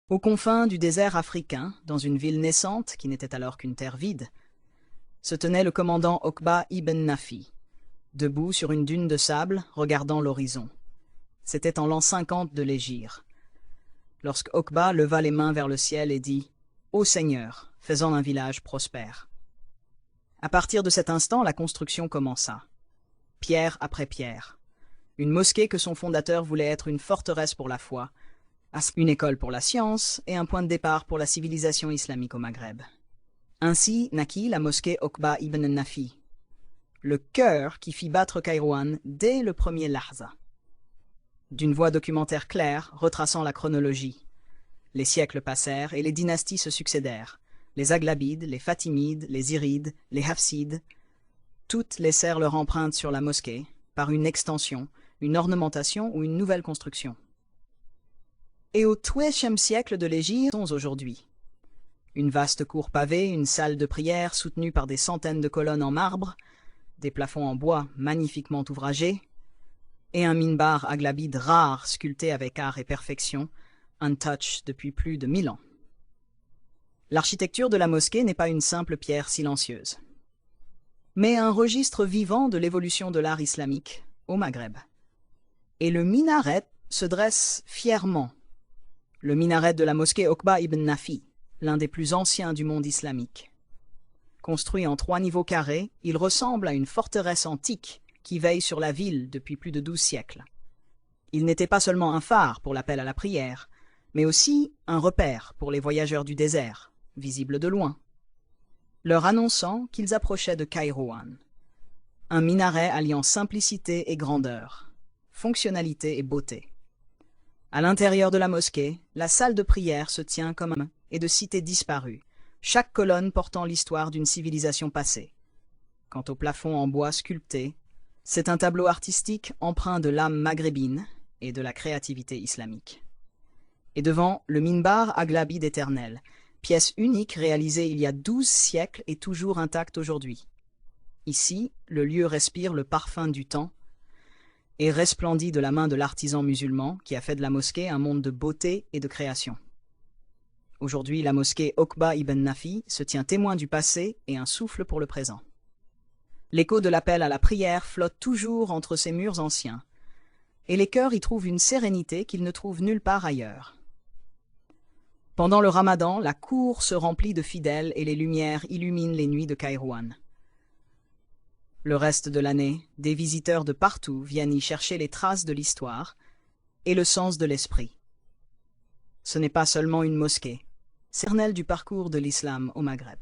Aux confins du désert africain, dans une ville naissante qui n'était alors qu'une terre vide, se tenait le commandant Okba ibn Nafi, debout sur une dune de sable, regardant l'horizon. C'était en l'an 50 de l'Hégire, lorsque Okba leva les mains vers le ciel et dit « Ô Seigneur, fais-en un village prospère ». À partir de cet instant, la construction commença, pierre après pierre. Une mosquée que son fondateur voulait être une forteresse pour la foi, une école pour la science et un point de départ pour la civilisation islamique au Maghreb. Ainsi naquit la mosquée Okba ibn Nafi, le cœur qui fit battre Kairouan dès le premier lahza. D'une voix documentaire claire, retraçant la chronologie. Les siècles passèrent et les dynasties se succédèrent. Les Aghlabides, les Fatimides, les Irides, les Hafsides, toutes laissèrent leur empreinte sur la mosquée, par une extension, une ornementation ou une nouvelle construction. Et au XIIe siècle de l'Hégire, nous sommes aujourd'hui. Une vaste cour pavée, une salle de prière soutenue par des centaines de colonnes en marbre, des plafonds en bois magnifiquement ouvragés, et un minbar aghlabide rare sculpté avec art et perfection, untouched depuis plus de 1000 ans. L'architecture de la mosquée n'est pas une simple pierre silencieuse, mais un registre vivant de l'évolution de l'art islamique au Maghreb. Et le minaret se dresse fièrement. Le minaret de la mosquée Okba ibn Nafi, l'un des plus anciens du monde islamique. Construit en 3 niveaux carrés, il ressemble à une forteresse antique qui veille sur la ville depuis plus de 12 siècles. Il n'était pas seulement un phare pour l'appel à la prière, mais aussi un repère pour les voyageurs du désert, visibles de loin, leur annonçant qu'ils approchaient de Kairouan. Un minaret alliant simplicité et grandeur, fonctionnalité et beauté. À l'intérieur de la mosquée, la salle de prière se tient comme un et de cités disparues, chaque colonne portant l'histoire d'une civilisation passée. Quant au plafond en bois sculpté, c'est un tableau artistique empreint de l'âme maghrébine et de la créativité islamique. Et devant, le minbar aghlabide éternel, pièce unique réalisée il y a 12 siècles et toujours intacte aujourd'hui. Ici, le lieu respire le parfum du temps et resplendit de la main de l'artisan musulman qui a fait de la mosquée un monde de beauté et de création. Aujourd'hui, la mosquée Okba ibn Nafi se tient témoin du passé et un souffle pour le présent. L'écho de l'appel à la prière flotte toujours entre ces murs anciens, et les cœurs y trouvent une sérénité qu'ils ne trouvent nulle part ailleurs. Pendant le ramadan, la cour se remplit de fidèles et les lumières illuminent les nuits de Kairouan. Le reste de l'année, des visiteurs de partout viennent y chercher les traces de l'histoire et le sens de l'esprit. Ce n'est pas seulement une mosquée, c'est l'éternel du parcours de l'islam au Maghreb.